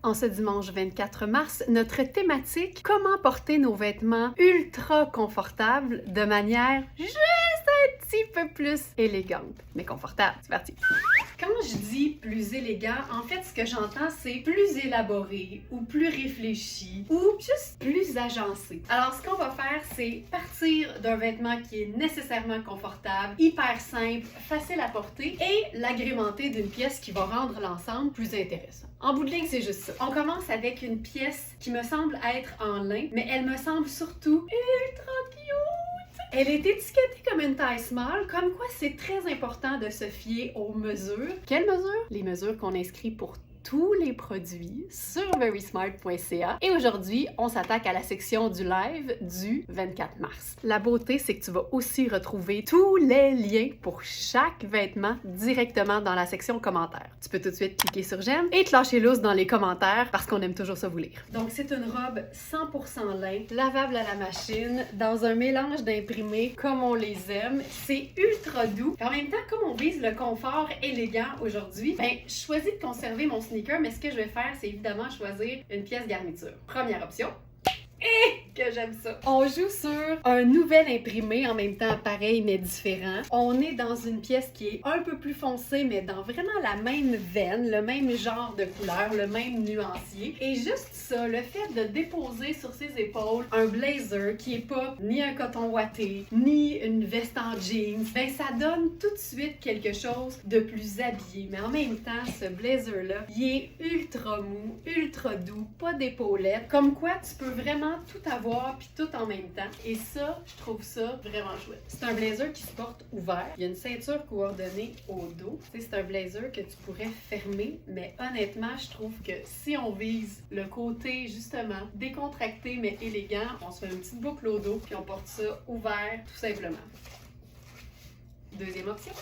En ce dimanche 24 mars, notre thématique: comment porter nos vêtements ultra confortables de manière juste un petit peu plus élégante, mais confortable. C'est parti! Quand je dis plus élégant, en fait, ce que j'entends, c'est plus élaboré ou plus réfléchi ou juste plus agencé. Alors, ce qu'on va faire, c'est partir d'un vêtement qui est nécessairement confortable, hyper simple, facile à porter et l'agrémenter d'une pièce qui va rendre l'ensemble plus intéressant. En bout de ligne, c'est juste ça. On commence avec une pièce qui me semble être en lin, mais elle me semble surtout ultra cute! Elle est étiquetée comme une taille small, comme quoi c'est très important de se fier aux mesures. Quelles mesures? Les mesures qu'on inscrit pour tous les produits sur verysmart.ca. Et aujourd'hui, on s'attaque à la section du live du 24 mars. La beauté, c'est que tu vas aussi retrouver tous les liens pour chaque vêtement directement dans la section commentaires. Tu peux tout de suite cliquer sur j'aime et te lâcher loose dans les commentaires parce qu'on aime toujours ça vous lire. Donc, c'est une robe 100% lin, lavable à la machine, dans un mélange d'imprimés comme on les aime. C'est ultra doux. Et en même temps, comme on vise le confort élégant aujourd'hui, ben, je choisis de conserver mon sneaker, mais ce que je vais faire, c'est évidemment choisir une pièce garniture. Première option. Et que j'aime ça! On joue sur un nouvel imprimé, en même temps pareil mais différent. On est dans une pièce qui est un peu plus foncée, mais dans vraiment la même veine, le même genre de couleur, le même nuancier. Et juste ça, le fait de déposer sur ses épaules un blazer qui est pas ni un coton ouaté, ni une veste en jeans, ben ça donne tout de suite quelque chose de plus habillé. Mais en même temps, ce blazer-là, il est ultra mou, ultra doux, pas d'épaulettes. Comme quoi, tu peux vraiment tout avoir puis tout en même temps. Et ça, je trouve ça vraiment chouette. C'est un blazer qui se porte ouvert. Il y a une ceinture coordonnée au dos. Tu sais, c'est un blazer que tu pourrais fermer, mais honnêtement, je trouve que si on vise le côté justement décontracté mais élégant, on se fait une petite boucle au dos puis on porte ça ouvert tout simplement. Deuxième option.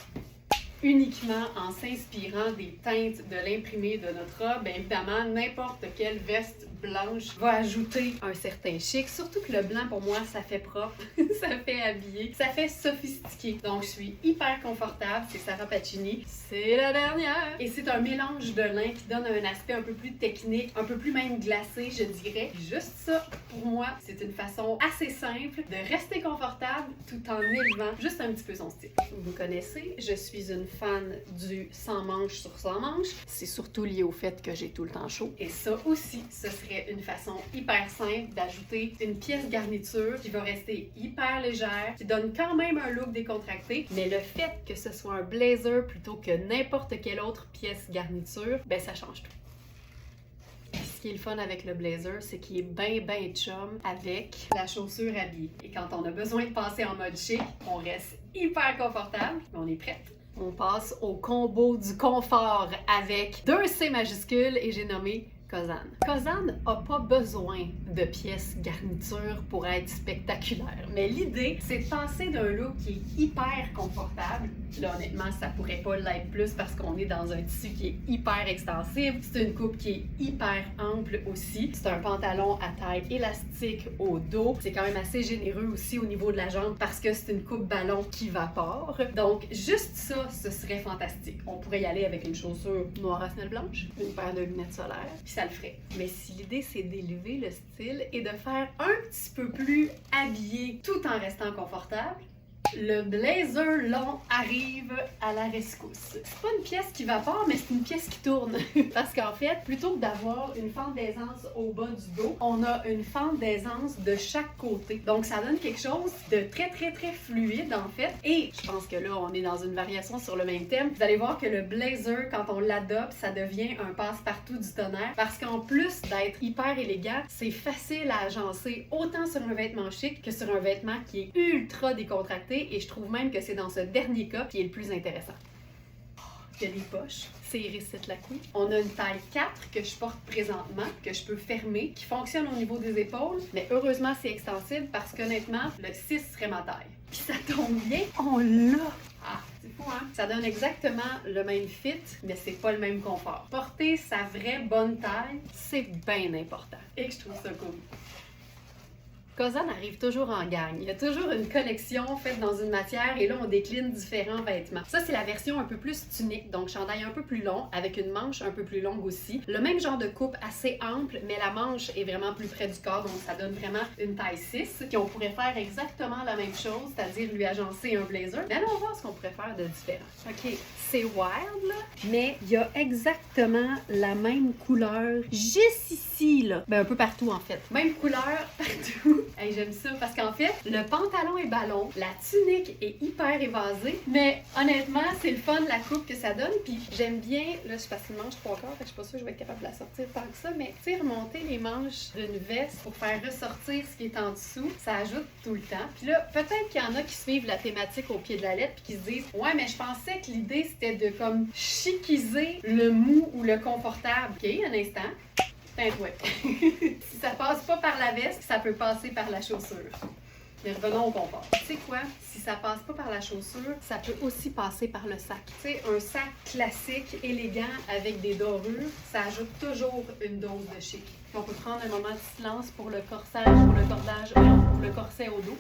Uniquement en s'inspirant des teintes de l'imprimé de notre robe, bien évidemment, n'importe quelle veste blanche va ajouter un certain chic, surtout que le blanc, pour moi, ça fait propre, ça fait habillé, ça fait sophistiqué. Donc, je suis hyper confortable, c'est Sarah Pacini, c'est la dernière! Et c'est un mélange de lin qui donne un aspect un peu plus technique, un peu plus même glacé, je dirais. Juste ça, pour moi, c'est une façon assez simple de rester confortable tout en élevant juste un petit peu son style. Vous me connaissez, je suis une fan du sans manche sur sans manche. C'est surtout lié au fait que j'ai tout le temps chaud. Et ça aussi, ce serait une façon hyper simple d'ajouter une pièce garniture qui va rester hyper légère, qui donne quand même un look décontracté, mais le fait que ce soit un blazer plutôt que n'importe quelle autre pièce garniture, ben ça change tout. Ce qui est le fun avec le blazer, c'est qu'il est ben chum avec la chaussure habillée. Et quand on a besoin de passer en mode chic, on reste hyper confortable, mais on est prête. On passe au combo du confort avec 2 C majuscules et j'ai nommé Kozan. Kozan n'a pas besoin de pièces garniture pour être spectaculaire, mais l'idée, c'est de passer d'un look qui est hyper confortable. Là, honnêtement, ça pourrait pas l'être plus parce qu'on est dans un tissu qui est hyper extensible. C'est une coupe qui est hyper ample aussi. C'est un pantalon à taille élastique au dos. C'est quand même assez généreux aussi au niveau de la jambe parce que c'est une coupe ballon qui vapore. Donc, juste ça, ce serait fantastique. On pourrait y aller avec une chaussure noire à semelle blanche, une paire de lunettes solaires, puis ça le ferait. Mais si l'idée, c'est d'élever le style et de faire un petit peu plus habillé tout en restant confortable, le blazer long arrive à la rescousse. C'est pas une pièce qui vapore, mais c'est une pièce qui tourne. Parce qu'en fait, plutôt que d'avoir une fente d'aisance au bas du dos, on a une fente d'aisance de chaque côté. Donc, ça donne quelque chose de très fluide, en fait. Et je pense que là, on est dans une variation sur le même thème. Vous allez voir que le blazer, quand on l'adopte, ça devient un passe-partout du tonnerre. Parce qu'en plus d'être hyper élégant, c'est facile à agencer autant sur un vêtement chic que sur un vêtement qui est ultra décontracté. Et je trouve même que c'est dans ce dernier cas qui est le plus intéressant. Il y a des poches, c'est Iris Lacou. On a une taille 4 que je porte présentement, que je peux fermer, qui fonctionne au niveau des épaules, mais heureusement c'est extensible parce qu'honnêtement, le 6 serait ma taille. Puis ça tombe bien, on l'a! Ah, c'est fou, hein? Ça donne exactement le même fit, mais c'est pas le même confort. Porter sa vraie bonne taille, c'est bien important. Et que je trouve ça cool. Cosan arrive toujours en gang. Il y a toujours une collection faite dans une matière et là, on décline différents vêtements. Ça, c'est la version un peu plus tunique, donc chandail un peu plus long, avec une manche un peu plus longue aussi. Le même genre de coupe assez ample, mais la manche est vraiment plus près du corps, donc ça donne vraiment une taille 6. Puis on pourrait faire exactement la même chose, c'est-à-dire lui agencer un blazer. Mais allons voir ce qu'on pourrait faire de différent. OK, c'est wild, là, mais il y a exactement la même couleur juste ici, là. Ben, un peu partout, en fait. Même couleur partout. Hey, j'aime ça parce qu'en fait, le pantalon est ballon, la tunique est hyper évasée, mais honnêtement, c'est le fun la coupe que ça donne. Puis j'aime bien, là, je passe une manche 3/4, fait que je suis pas sûre que je vais être capable de la sortir tant que ça, mais tu sais, remonter les manches d'une veste pour faire ressortir ce qui est en dessous, ça ajoute tout le temps. Puis là, peut-être qu'il y en a qui suivent la thématique au pied de la lettre puis qui se disent, ouais, mais je pensais que l'idée c'était de comme chiquiser le mou ou le confortable. OK, un instant. Ouais. Si ça passe pas par la veste, ça peut passer par la chaussure. Mais revenons au confort. Tu sais quoi? Si ça passe pas par la chaussure, ça peut aussi passer par le sac. Tu sais, un sac classique, élégant, avec des dorures, ça ajoute toujours une dose de chic. Puis on peut prendre un moment de silence pour le corsage, pour le cordage, pour le corset au dos.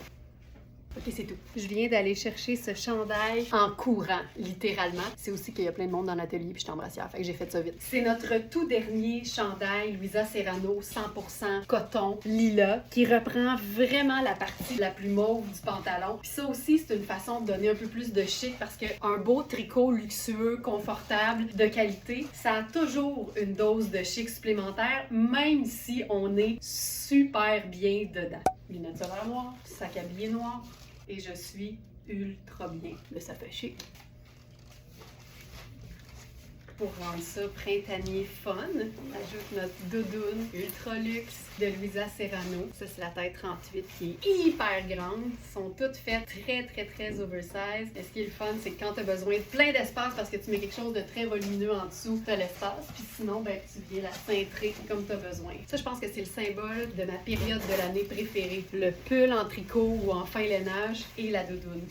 OK, c'est tout. Je viens d'aller chercher ce chandail en courant, littéralement. C'est aussi qu'il y a plein de monde dans l'atelier puis je suis en brassière, fait que j'ai fait ça vite. C'est notre tout dernier chandail Luisa Serrano 100% coton lilas qui reprend vraiment la partie la plus mauve du pantalon. Puis ça aussi, c'est une façon de donner un peu plus de chic parce qu'un beau tricot luxueux, confortable, de qualité, ça a toujours une dose de chic supplémentaire, même si on est super bien dedans. Lunettes solaires noires, sac à billets noir. Et je suis ultra bien. Là, ça fait chic. Pour rendre ça printanier fun, on ajoute notre doudoune ultra luxe de Luisa Serrano. Ça, c'est la taille 38 qui est hyper grande. Elles sont toutes faites très oversize. Et ce qui est le fun, c'est que quand tu as besoin de plein d'espace parce que tu mets quelque chose de très volumineux en dessous, tu as l'espace. Puis sinon, ben, tu viens la cintrer comme tu as besoin. Ça, je pense que c'est le symbole de ma période de l'année préférée. Le pull en tricot ou en fin lainage et la doudoune.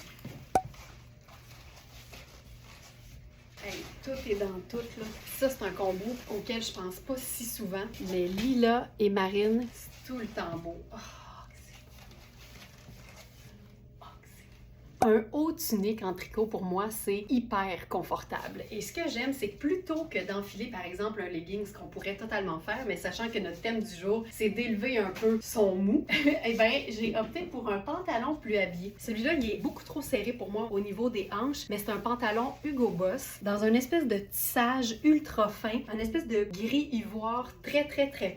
Hey, tout est dans tout, là. Ça, c'est un combo auquel je pense pas si souvent. Mais lilas et marine, c'est tout le temps beau. Oh, un haut tunique en tricot, pour moi, c'est hyper confortable. Et ce que j'aime, c'est que plutôt que d'enfiler, par exemple, un legging, ce qu'on pourrait totalement faire, mais sachant que notre thème du jour, c'est d'élever un peu son mou, eh bien, j'ai opté pour un pantalon plus habillé. Celui-là, il est beaucoup trop serré pour moi au niveau des hanches, mais c'est un pantalon Hugo Boss, dans une espèce de tissage ultra fin, une espèce de gris ivoire très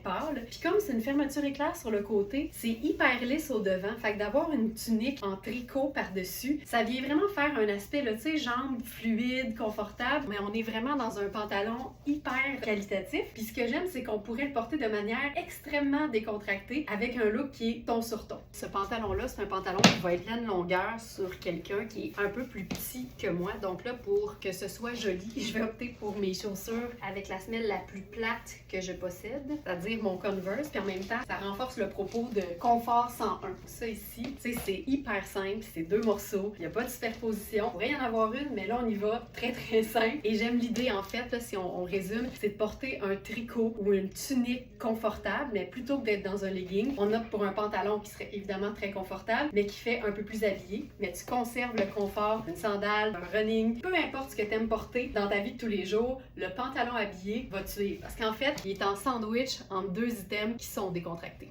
pâle. Puis comme c'est une fermeture éclair sur le côté, c'est hyper lisse au devant. Fait que d'avoir une tunique en tricot par-dessus, ça vient vraiment faire un aspect, tu sais, jambes fluides, confortable, mais on est vraiment dans un pantalon hyper qualitatif. Puis ce que j'aime, c'est qu'on pourrait le porter de manière extrêmement décontractée avec un look qui est ton sur ton. Ce pantalon-là, c'est un pantalon qui va être pleine longueur sur quelqu'un qui est un peu plus petit que moi. Donc là, pour que ce soit joli, je vais opter pour mes chaussures avec la semelle la plus plate que je possède, c'est-à-dire mon Converse. Puis en même temps, ça renforce le propos de confort 101. Ça ici, tu sais, c'est hyper simple, c'est 2 morceaux. Il n'y a pas de superposition. Il pourrait y en avoir une, mais là, on y va très simple. Et j'aime l'idée, en fait, là, si on résume, c'est de porter un tricot ou une tunique confortable, mais plutôt que d'être dans un legging, on opte pour un pantalon qui serait évidemment très confortable, mais qui fait un peu plus habillé. Mais tu conserves le confort d'une sandale, d'un running, peu importe ce que tu aimes porter dans ta vie de tous les jours, le pantalon habillé va tuer. Parce qu'en fait, il est en sandwich entre 2 items qui sont décontractés.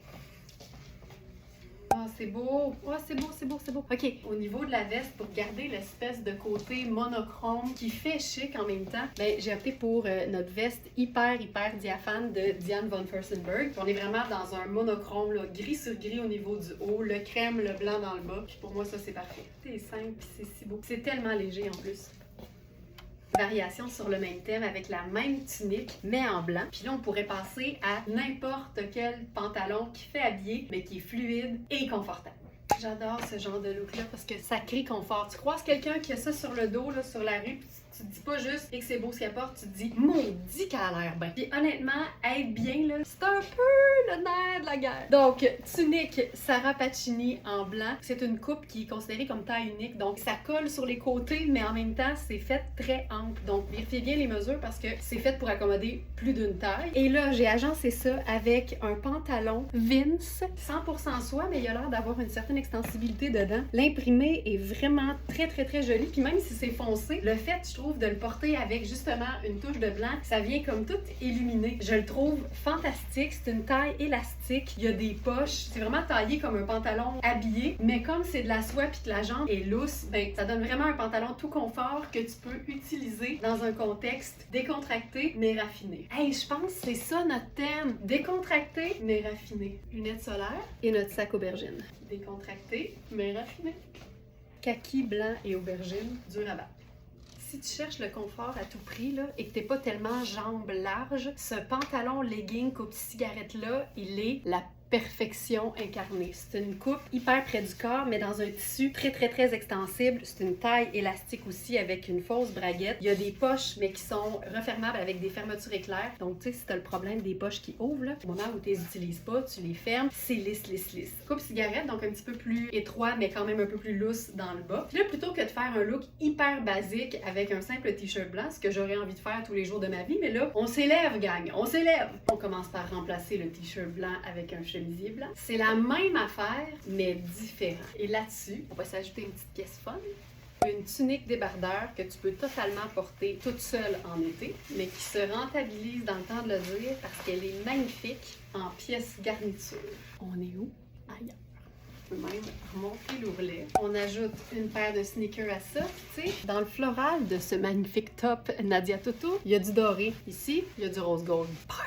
Oh, c'est beau! Oh, c'est beau! OK, au niveau de la veste, pour garder l'espèce de côté monochrome qui fait chic en même temps, ben, j'ai opté pour notre veste hyper diaphane de Diane von Furstenberg. On est vraiment dans un monochrome, là, gris sur gris au niveau du haut, le crème, le blanc dans le bas. Puis pour moi, ça, c'est parfait. C'est simple, puis c'est si beau. C'est tellement léger en plus. Variation sur le même thème avec la même tunique, mais en blanc. Puis là, on pourrait passer à n'importe quel pantalon qui fait habiller, mais qui est fluide et confortable. J'adore ce genre de look-là parce que ça crée confort. Tu croises quelqu'un qui a ça sur le dos, là, sur la rue, puis Tu te dis pas juste et que c'est beau ce qu'elle porte, tu te dis maudit qu'elle a l'air bien. Puis honnêtement, être bien, là, c'est un peu le nerf de la guerre. Donc, tunique Sarah Pacini en blanc. C'est une coupe qui est considérée comme taille unique. Donc, ça colle sur les côtés, mais en même temps, c'est fait très ample. Donc, vérifiez bien les mesures parce que c'est fait pour accommoder plus d'une taille. Et là, j'ai agencé ça avec un pantalon Vince, 100% soie, mais il a l'air d'avoir une certaine extensibilité dedans. L'imprimé est vraiment très, très, très joli. Puis même si c'est foncé, le fait, je trouve, de le porter avec justement une touche de blanc, ça vient comme tout illuminé. Je le trouve fantastique. C'est une taille élastique. Il y a des poches. C'est vraiment taillé comme un pantalon habillé. Mais comme c'est de la soie puis que la jambe est lousse, ben ça donne vraiment un pantalon tout confort que tu peux utiliser dans un contexte décontracté mais raffiné. Hey, je pense que c'est ça notre thème. Décontracté mais raffiné. Lunettes solaires et notre sac aubergine. Décontracté mais raffiné. Kaki blanc et aubergine, dur à battre. Si tu cherches le confort à tout prix là, et que t'es pas tellement jambes larges, ce pantalon legging coupe cigarette là, il est la perfection incarnée. C'est une coupe hyper près du corps, mais dans un tissu très, très, très extensible. C'est une taille élastique aussi avec une fausse braguette. Il y a des poches, mais qui sont refermables avec des fermetures éclairs. Donc, tu sais, si tu as le problème des poches qui ouvrent, là, au moment où tu les utilises pas, tu les fermes, c'est lisse, lisse, lisse. Coupe cigarette, donc un petit peu plus étroit, mais quand même un peu plus lousse dans le bas. Puis là, plutôt que de faire un look hyper basique avec un simple t-shirt blanc, ce que j'aurais envie de faire tous les jours de ma vie, mais là, on s'élève, gang, on s'élève! On commence par remplacer le t-shirt blanc avec un chemisier blanc. C'est la même affaire, mais différent. Et là-dessus, on va s'ajouter une petite pièce fun. Une tunique débardeur que tu peux totalement porter toute seule en été, mais qui se rentabilise dans le temps de le dire parce qu'elle est magnifique en pièces garniture. On est où? Ailleurs. On peut même remonter l'ourlet. On ajoute une paire de sneakers à ça. Tu sais, dans le floral de ce magnifique top Nadia Toto, il y a du doré. Ici, il y a du rose gold. Party!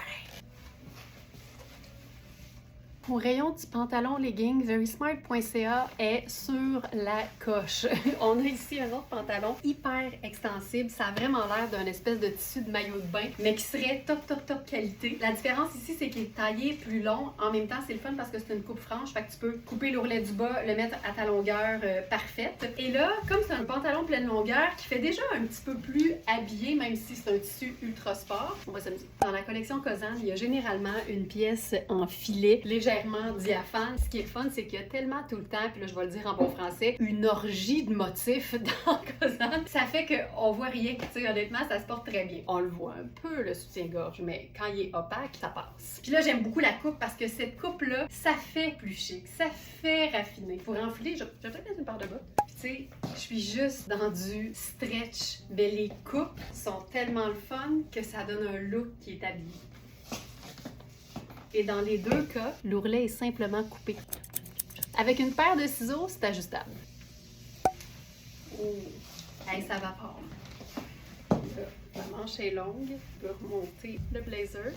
Mon rayon du pantalon legging verysmart.ca est sur la coche. On a ici un autre pantalon hyper extensible. Ça a vraiment l'air d'un espèce de tissu de maillot de bain, mais qui serait top, top, top qualité. La différence ici, c'est qu'il est taillé plus long. En même temps, c'est le fun parce que c'est une coupe franche. Fait que tu peux couper l'ourlet du bas, le mettre à ta longueur parfaite. Et là, comme c'est un pantalon pleine longueur qui fait déjà un petit peu plus habillé, même si c'est un tissu ultra sport, on va s'amuser. Dans la collection Kozan, il y a généralement une pièce en filet légèrement diaphane. Ce qui est fun, c'est qu'il y a tellement tout le temps, puis là je vais le dire en bon français, une orgie de motifs dans Kozan. Ça fait qu'on voit rien. Tu sais, honnêtement, ça se porte très bien. On le voit un peu, le soutien-gorge, mais quand il est opaque, ça passe. Puis là, j'aime beaucoup la coupe parce que cette coupe-là, ça fait plus chic, ça fait raffiné. Pour enfiler, je vais peut-être mettre une paire de bas. Puis tu sais, je suis juste dans du stretch. Mais les coupes sont tellement le fun que ça donne un look qui est habillé. Et dans les deux cas, l'ourlet est simplement coupé. Avec une paire de ciseaux, c'est ajustable. Oh! Hey, ça vapore. Là, la manche est longue. Je peux remonter le blazer.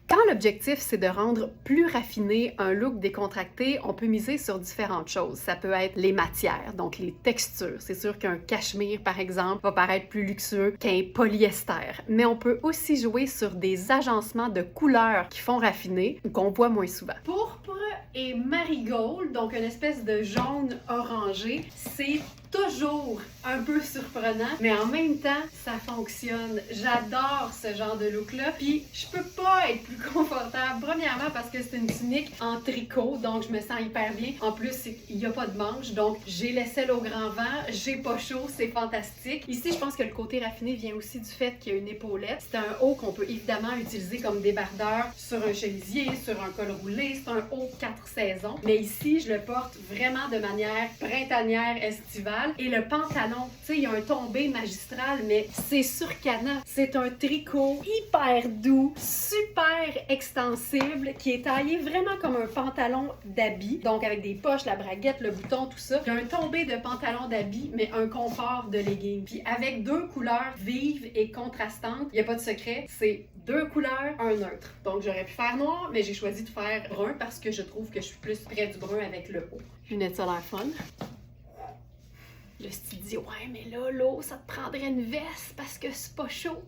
Quand l'objectif, c'est de rendre plus raffiné un look décontracté, on peut miser sur différentes choses. Ça peut être les matières, donc les textures. C'est sûr qu'un cachemire, par exemple, va paraître plus luxueux qu'un polyester. Mais on peut aussi jouer sur des agencements de couleurs qui font raffiner, qu'on voit moins souvent. Pourpre et marigold, donc une espèce de jaune orangé, c'est toujours un peu surprenant, mais en même temps, ça fonctionne. J'adore ce genre de look-là. Puis, je peux pas être plus confortable. Premièrement, parce que c'est une tunique en tricot, donc je me sens hyper bien. En plus, il n'y a pas de manche, donc j'ai l'aisselle au grand vent, j'ai pas chaud, c'est fantastique. Ici, je pense que le côté raffiné vient aussi du fait qu'il y a une épaulette. C'est un haut qu'on peut évidemment utiliser comme débardeur sur un chemisier, sur un col roulé. C'est un haut 4 saisons. Mais ici, je le porte vraiment de manière printanière, estivale. Et le pantalon, tu sais, il y a un tombé magistral, mais c'est sur canat. C'est un tricot hyper doux, super extensible, qui est taillé vraiment comme un pantalon d'habit. Donc, avec des poches, la braguette, le bouton, tout ça. Il y a un tombé de pantalon d'habit, mais un confort de legging. Puis avec deux couleurs vives et contrastantes, il n'y a pas de secret, c'est deux couleurs, un neutre. Donc, j'aurais pu faire noir, mais j'ai choisi de faire brun parce que je trouve que je suis plus près du brun avec le haut. Lunettes solaires fun. Là, si tu te dis, ouais, mais là, l'eau, ça te prendrait une veste parce que c'est pas chaud.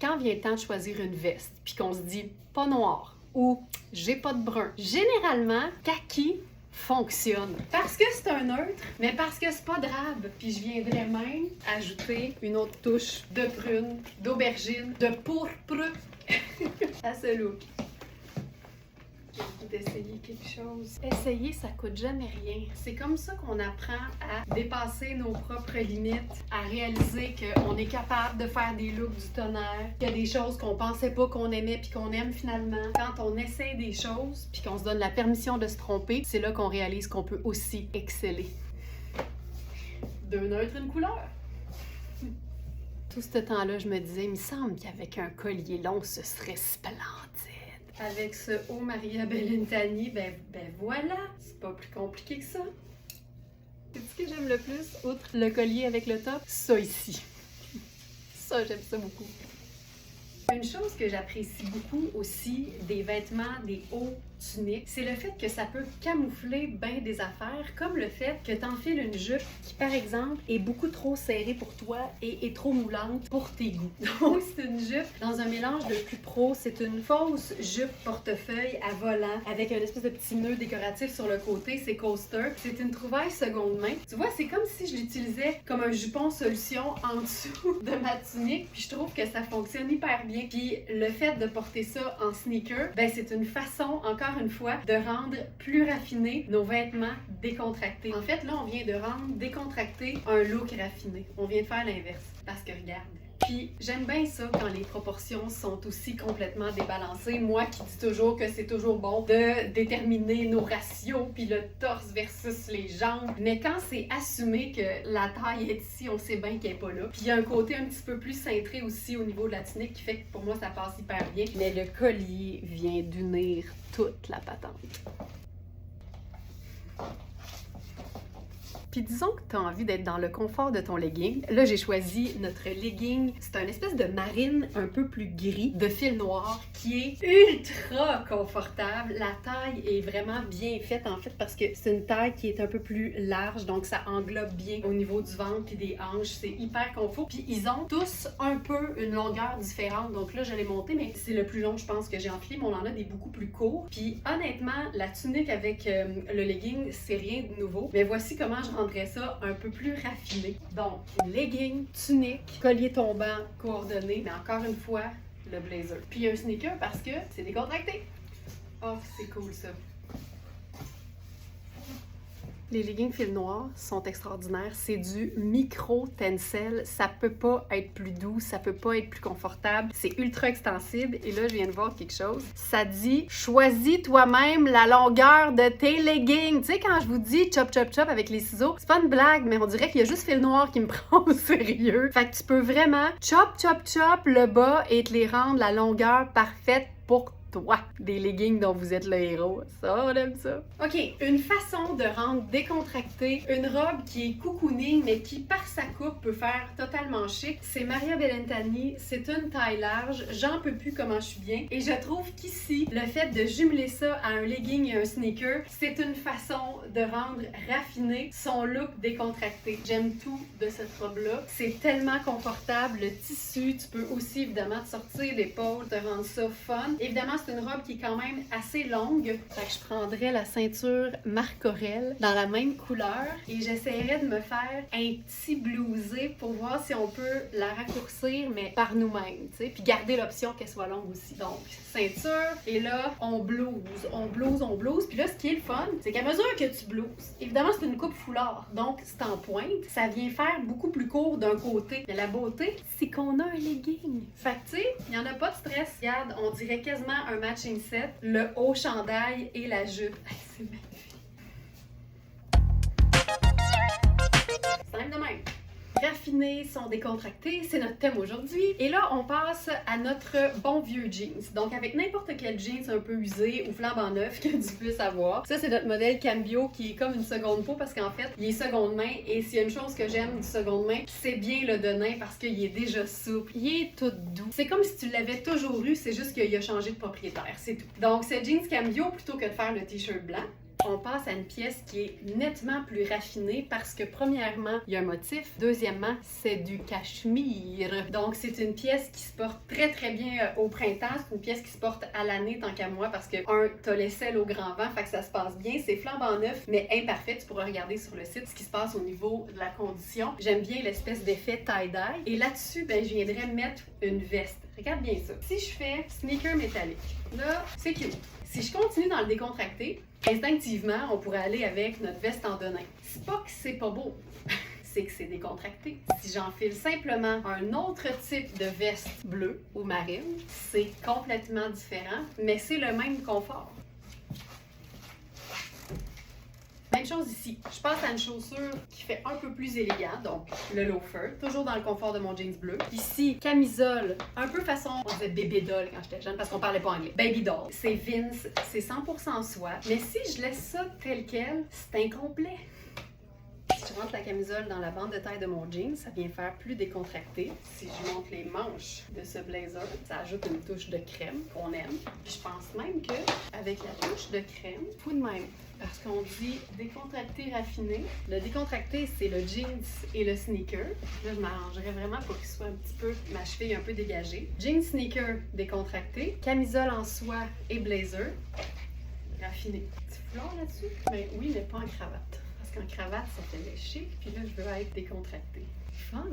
Quand vient le temps de choisir une veste, puis qu'on se dit, pas noir ou j'ai pas de brun, généralement, kaki fonctionne. Parce que c'est un neutre, mais parce que c'est pas drabe. Puis je viendrais même ajouter une autre touche de prune, d'aubergine, de pourpre à ce look. D'essayer quelque chose. Essayer, ça coûte jamais rien. C'est comme ça qu'on apprend à dépasser nos propres limites, à réaliser qu'on est capable de faire des looks du tonnerre, qu'il y a des choses qu'on pensait pas qu'on aimait puis qu'on aime finalement. Quand on essaie des choses puis qu'on se donne la permission de se tromper, c'est là qu'on réalise qu'on peut aussi exceller. Deux neutres, une couleur. Tout ce temps-là, je me disais, il me semble qu'avec un collier long, ce serait splendide. Avec ce haut Maria Bellintani, ben voilà, c'est pas plus compliqué que ça. C'est ce que j'aime le plus, outre le collier avec le top, ça ici. Ça, j'aime ça beaucoup. Une chose que j'apprécie beaucoup aussi des vêtements, des hauts tuniques, c'est le fait que ça peut camoufler bien des affaires, comme le fait que t'enfiles une jupe qui, par exemple, est beaucoup trop serrée pour toi et est trop moulante pour tes goûts. Donc, c'est une jupe dans un mélange de plus pro. C'est une fausse jupe portefeuille à volant avec un espèce de petit nœud décoratif sur le côté. C'est coaster. C'est une trouvaille seconde main. Tu vois, c'est comme si je l'utilisais comme un jupon solution en dessous de ma tunique. Puis je trouve que ça fonctionne hyper bien. Puis le fait de porter ça en sneaker, ben c'est une façon, encore une fois, de rendre plus raffiné nos vêtements décontractés. En fait, là, on vient de rendre décontracté un look raffiné. On vient de faire l'inverse. Parce que regarde. Puis j'aime bien ça quand les proportions sont aussi complètement débalancées. Moi qui dis toujours que c'est toujours bon de déterminer nos ratios, puis le torse versus les jambes. Mais quand c'est assumé que la taille est ici, on sait bien qu'elle n'est pas là. Puis il y a un côté un petit peu plus cintré aussi au niveau de la tunique qui fait que pour moi ça passe hyper bien. Mais le collier vient d'unir toute la patente. Puis disons que tu as envie d'être dans le confort de ton legging. Là, j'ai choisi notre legging. C'est un espèce de marine un peu plus gris, de fil noir, qui est ultra confortable. La taille est vraiment bien faite, en fait, parce que c'est une taille qui est un peu plus large, donc ça englobe bien au niveau du ventre et des hanches. C'est hyper confort. Puis ils ont tous un peu une longueur différente. Donc là, je l'ai monté, mais c'est le plus long, je pense, que j'ai enfilé, mais on en a des beaucoup plus courts. Puis honnêtement, la tunique avec le legging, c'est rien de nouveau. Mais voici comment je rendrais ça un peu plus raffiné. Donc, legging, tunique, collier tombant, coordonné, mais encore une fois, le blazer. Puis un sneaker parce que c'est décontracté. Oh, c'est cool ça. Les leggings fil noir sont extraordinaires. C'est du micro tencel. Ça peut pas être plus doux, ça peut pas être plus confortable. C'est ultra extensible. Et là, je viens de voir quelque chose. Ça dit « Choisis toi-même la longueur de tes leggings ». Tu sais, quand je vous dis « chop, chop, chop » avec les ciseaux, c'est pas une blague, mais on dirait qu'il y a juste fil noir qui me prend au sérieux. Fait que tu peux vraiment chop, chop, chop le bas et te les rendre la longueur parfaite pour toi. Des leggings dont vous êtes le héros. Ça, on aime ça. OK, une façon de rendre décontracté une robe qui est cocooning, mais qui, par sa coupe, peut faire totalement chic. C'est Maria Bellintani. C'est une taille large. J'en peux plus comment je suis bien. Et je trouve qu'ici, le fait de jumeler ça à un legging et un sneaker, c'est une façon de rendre raffiné son look décontracté. J'aime tout de cette robe-là. C'est tellement confortable. Le tissu, tu peux aussi, évidemment, te sortir l'épaule, te rendre ça fun. Évidemment, c'est une robe qui est quand même assez longue. Fait que je prendrais la ceinture Marc Aurèle dans la même couleur et j'essaierais de me faire un petit blousé pour voir si on peut la raccourcir, mais par nous-mêmes, tu sais, puis garder l'option qu'elle soit longue aussi. Donc, ceinture, et là, on blouse, on blouse, on blouse. Puis là, ce qui est le fun, c'est qu'à mesure que tu blouses, évidemment, c'est une coupe foulard, donc c'est en pointe, ça vient faire beaucoup plus court d'un côté. Mais la beauté, c'est qu'on a un legging. Fait que, tu sais, il n'y en a pas de stress. Regarde, on dirait quasiment un matching set, le haut chandail et la jupe. C'est magnifique. C'est même de même. Raffinés sont décontractés, c'est notre thème aujourd'hui. Et là, on passe à notre bon vieux jeans. Donc, avec n'importe quel jeans un peu usé ou flambant neuf que tu puisses avoir. Ça, c'est notre modèle Cambio qui est comme une seconde peau parce qu'en fait, il est seconde main. Et s'il y a une chose que j'aime du seconde main, c'est bien le denim parce qu'il est déjà souple. Il est tout doux. C'est comme si tu l'avais toujours eu, c'est juste qu'il a changé de propriétaire, c'est tout. Donc, ce jeans Cambio, plutôt que de faire le t-shirt blanc, on passe à une pièce qui est nettement plus raffinée parce que premièrement, il y a un motif. Deuxièmement, c'est du cachemire. Donc, c'est une pièce qui se porte très très bien au printemps. C'est une pièce qui se porte à l'année tant qu'à moi parce que, t'as l'aisselle au grand vent, fait que ça se passe bien. C'est flambant neuf, mais imparfait. Tu pourras regarder sur le site ce qui se passe au niveau de la condition. J'aime bien l'espèce d'effet tie-dye. Et là-dessus, ben, je viendrais mettre une veste. Regarde bien ça. Si je fais sneaker métallique, là, c'est cute. Si je continue dans le décontracté, instinctivement, on pourrait aller avec notre veste en denim. C'est pas que c'est pas beau, c'est que c'est décontracté. Si j'enfile simplement un autre type de veste bleue ou marine, c'est complètement différent, mais c'est le même confort. Même chose ici. Je passe à une chaussure qui fait un peu plus élégant, donc le loafer, toujours dans le confort de mon jeans bleu. Ici, camisole, un peu façon, on disait baby doll quand j'étais jeune parce qu'on parlait pas anglais. Baby doll. C'est Vince, c'est 100% soie, mais si je laisse ça tel quel, c'est incomplet. Si je rentre la camisole dans la bande de taille de mon jean, ça vient faire plus décontracté. Si je monte les manches de ce blazer, ça ajoute une touche de crème qu'on aime. Puis je pense même que avec la touche de crème, tout de même, parce qu'on dit décontracté raffiné. Le décontracté, c'est le jeans et le sneaker. Là, je m'arrangerais vraiment pour qu'il soit un petit peu, ma cheville un peu dégagée. Jeans, sneaker, décontracté. Camisole en soie et blazer, raffiné. Petit foulard là-dessus? Ben oui, mais pas en cravate. En cravate, ça fait chic, puis là, je veux être décontractée. Fun!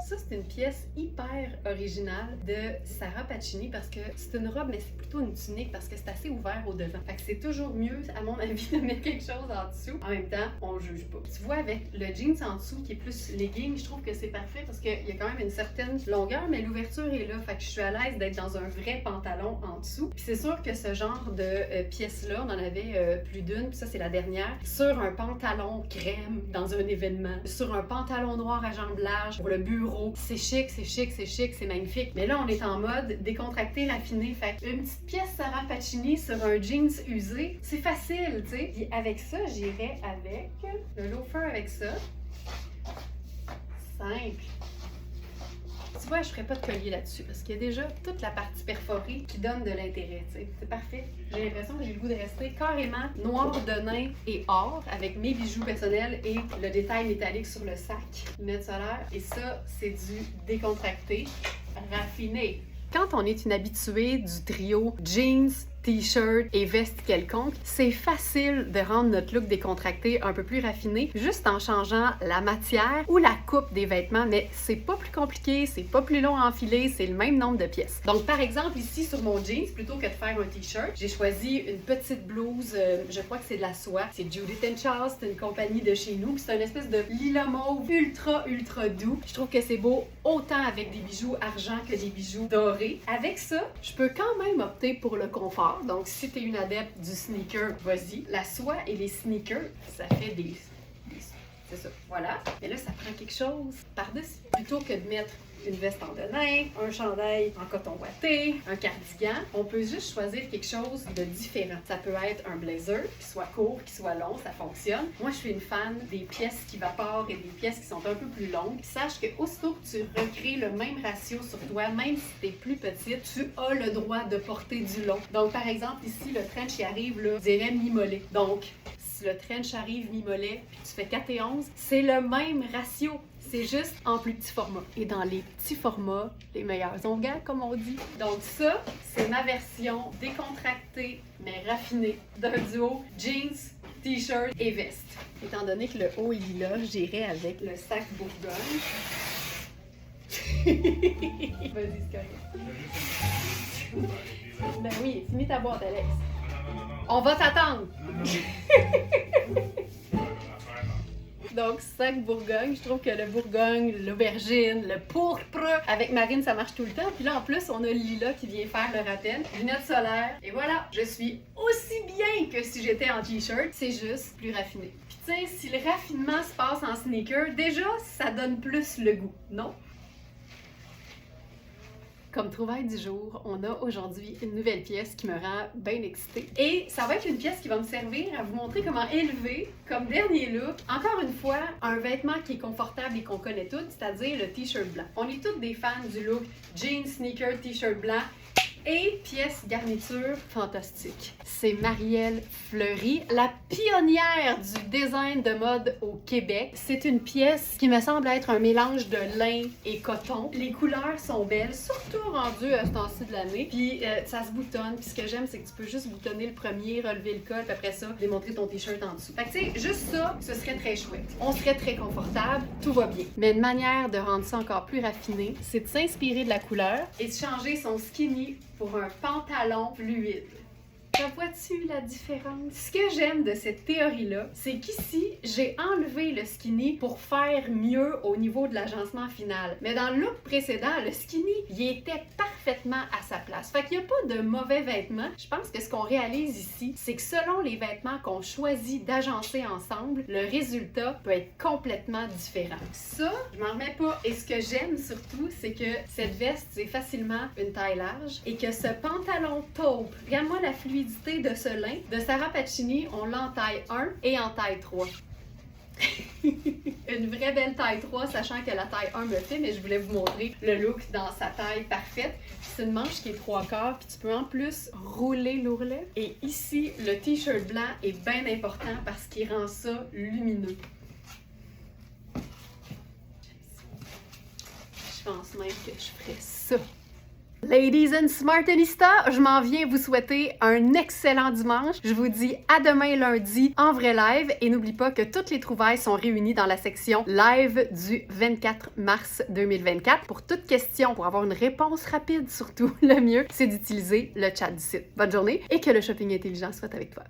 Ça, c'est une pièce hyper originale de Sarah Pacini parce que c'est une robe, mais c'est plutôt une tunique parce que c'est assez ouvert au devant. Fait que c'est toujours mieux, à mon avis, de mettre quelque chose en dessous. En même temps, on juge pas. Tu vois, avec le jeans en dessous qui est plus legging, je trouve que c'est parfait parce qu'il y a quand même une certaine longueur, mais l'ouverture est là. Fait que je suis à l'aise d'être dans un vrai pantalon en dessous. Puis c'est sûr que ce genre de pièce-là, on en avait plus d'une, puis ça, c'est la dernière, sur un pantalon crème dans un événement, sur un pantalon noir à jambes larges pour le bureau. C'est chic, c'est chic, c'est chic, c'est magnifique. Mais là, on est en mode décontracté, raffiné. Fait une petite pièce Sarah Pacini sur un jeans usé, c'est facile, tu sais. Puis avec ça, j'irais avec le loafer avec ça. Simple. Tu vois, je ferais pas de collier là-dessus parce qu'il y a déjà toute la partie perforée qui donne de l'intérêt, tu sais. C'est parfait. J'ai l'impression que j'ai le goût de rester carrément noir de nain et or avec mes bijoux personnels et le détail métallique sur le sac. Lunettes solaires. Et ça, c'est du décontracté raffiné. Quand on est une habituée du trio jeans, t-shirt et veste quelconque, c'est facile de rendre notre look décontracté un peu plus raffiné juste en changeant la matière ou la coupe des vêtements, mais c'est pas plus compliqué, c'est pas plus long à enfiler, c'est le même nombre de pièces. Donc par exemple ici sur mon jeans, plutôt que de faire un t-shirt, j'ai choisi une petite blouse, je crois que c'est de la soie, c'est Judith & Charles, c'est une compagnie de chez nous, c'est une espèce de lilas mauve ultra doux. Je trouve que c'est beau autant avec des bijoux argent que des bijoux dorés. Avec ça, je peux quand même opter pour le confort. Donc, si tu es une adepte du sneaker, vas-y. La soie et les sneakers, ça fait des c'est ça, voilà. Mais là, ça prend quelque chose par-dessus. Plutôt que de mettre une veste en denim, un chandail en coton ouaté, un cardigan, on peut juste choisir quelque chose de différent. Ça peut être un blazer qui soit court, qui soit long, ça fonctionne. Moi, je suis une fan des pièces qui vaporent et des pièces qui sont un peu plus longues. Sache que aussitôt que tu recrées le même ratio sur toi, même si tu es plus petite, tu as le droit de porter du long. Donc, par exemple, ici, le trench qui arrive, là, je dirais mi-mollet. Donc, si le trench arrive mi-mollet, puis tu fais 4 et 11, c'est le même ratio. C'est juste en plus petit format. Et dans les petits formats, les meilleurs onguents, comme on dit. Donc ça, c'est ma version décontractée, mais raffinée d'un duo jeans, t-shirt et veste. Étant donné que le haut est lilas, j'irai avec le sac Bourgogne. Vas-y, c'est correct. Ben oui, finis ta boîte, Alex. On va t'attendre! Donc, sac Bourgogne, je trouve que le Bourgogne, l'aubergine, le pourpre, avec Marine, ça marche tout le temps. Puis là, en plus, on a le lilas qui vient faire le rappel. Lunettes solaires. Et voilà, je suis aussi bien que si j'étais en t-shirt. C'est juste plus raffiné. Puis tu sais, si le raffinement se passe en sneaker, déjà, ça donne plus le goût, non? Comme trouvaille du jour, on a aujourd'hui une nouvelle pièce qui me rend bien excitée. Et ça va être une pièce qui va me servir à vous montrer comment élever, comme dernier look, encore une fois, un vêtement qui est confortable et qu'on connaît toutes, c'est-à-dire le t-shirt blanc. On est toutes des fans du look jeans, sneakers, t-shirt blanc. Et pièce garniture fantastique. C'est Marielle Fleury, la pionnière du design de mode au Québec. C'est une pièce qui me semble être un mélange de lin et coton. Les couleurs sont belles, surtout rendues à ce temps-ci de l'année. Puis ça se boutonne. Puis ce que j'aime, c'est que tu peux juste boutonner le premier, relever le col, puis après ça, démontrer ton t-shirt en dessous. Fait que tu sais, juste ça, ce serait très chouette. On serait très confortable, tout va bien. Mais une manière de rendre ça encore plus raffiné, c'est de s'inspirer de la couleur et de changer son skinny pour un pantalon fluide. Vois-tu la différence? Ce que j'aime de cette théorie-là, c'est qu'ici, j'ai enlevé le skinny pour faire mieux au niveau de l'agencement final. Mais dans le look précédent, le skinny, il était parfaitement à sa place. Fait qu'il n'y a pas de mauvais vêtements. Je pense que ce qu'on réalise ici, c'est que selon les vêtements qu'on choisit d'agencer ensemble, le résultat peut être complètement différent. Ça, je m'en remets pas. Et ce que j'aime surtout, c'est que cette veste, c'est facilement une taille large et que ce pantalon taupe, regarde-moi la fluidité de ce lin. De Sarah Pacini, on l'a en taille 1 et en taille 3. Une vraie belle taille 3, sachant que la taille 1 me fait, mais je voulais vous montrer le look dans sa taille parfaite. C'est une manche qui est 3/4, puis tu peux en plus rouler l'ourlet. Et ici, le t-shirt blanc est bien important parce qu'il rend ça lumineux. Je pense même que je ferais ça. Ladies and Smartanistas, je m'en viens vous souhaiter un excellent dimanche. Je vous dis à demain lundi en vrai live et n'oublie pas que toutes les trouvailles sont réunies dans la section live du 24 mars 2024. Pour toute question, pour avoir une réponse rapide surtout, le mieux, c'est d'utiliser le chat du site. Bonne journée et que le shopping intelligent soit avec toi.